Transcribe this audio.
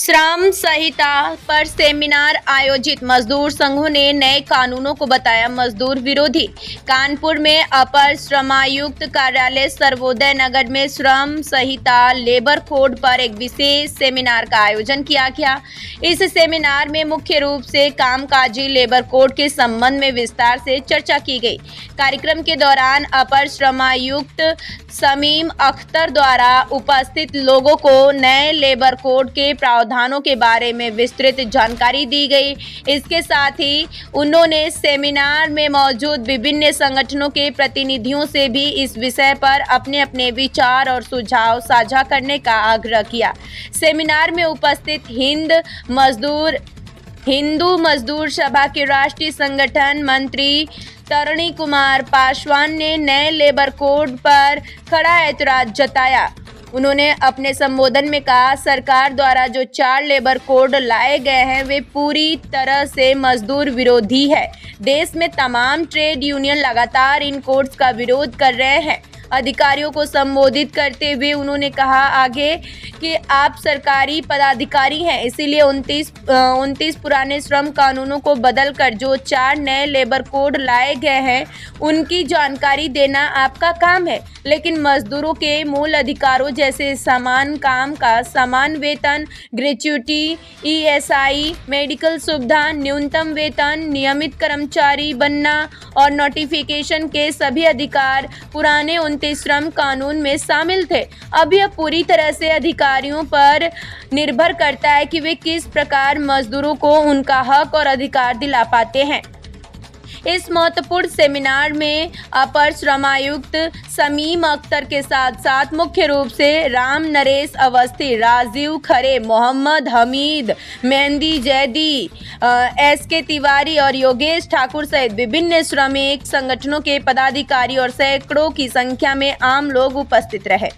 श्रम संहिता पर सेमिनार आयोजित। मजदूर संघों ने नए कानूनों को बताया मजदूर विरोधी। कानपुर में अपर श्रमायुक्त कार्यालय सर्वोदय नगर में श्रम संहिता लेबर कोड पर एक विशेष सेमिनार का आयोजन किया गया। इस सेमिनार में मुख्य रूप से कामकाजी लेबर कोड के संबंध में विस्तार से चर्चा की गई। कार्यक्रम के दौरान अपर श्रमायुक्त शमीम अख्तर द्वारा उपस्थित लोगों को नए लेबर कोड के प्रावधानों के बारे में विस्तृत जानकारी दी गई। इसके साथ ही उन्होंने सेमिनार में मौजूद विभिन्न संगठनों के प्रतिनिधियों से भी इस विषय पर अपने अपने विचार और सुझाव साझा करने का आग्रह किया। सेमिनार में उपस्थित हिंदू मजदूर सभा के राष्ट्रीय संगठन मंत्री तरुणी कुमार पासवान ने नए लेबर कोड पर कड़ा ऐतराज जताया। उन्होंने अपने संबोधन में कहा, सरकार द्वारा जो 4 लेबर कोड लाए गए हैं वे पूरी तरह से मजदूर विरोधी है। देश में तमाम ट्रेड यूनियन लगातार इन कोड्स का विरोध कर रहे हैं। अधिकारियों को संबोधित करते हुए उन्होंने कहा आगे कि आप सरकारी पदाधिकारी हैं, इसीलिए 29 पुराने श्रम कानूनों को बदलकर जो 4 नए लेबर कोड लाए गए हैं उनकी जानकारी देना आपका काम है, लेकिन मजदूरों के मूल अधिकारों जैसे समान काम का समान वेतन, ग्रेच्युटी, ESI, मेडिकल सुविधा, न्यूनतम वेतन, नियमित कर्मचारी बनना और नोटिफिकेशन के सभी अधिकार पुराने 29 श्रम कानून में शामिल थे। अब यह पूरी तरह से अधिकारियों पर निर्भर करता है कि वे किस प्रकार मजदूरों को उनका हक और अधिकार दिला पाते हैं। इस महत्वपूर्ण सेमिनार में अपर श्रमायुक्त शमीम अख्तर के साथ साथ मुख्य रूप से राम नरेश अवस्थी, राजीव खरे, मोहम्मद हमीद, मेहंदी जैदी, SK तिवारी और योगेश ठाकुर सहित विभिन्न श्रमिक संगठनों के पदाधिकारी और सैकड़ों की संख्या में आम लोग उपस्थित रहे।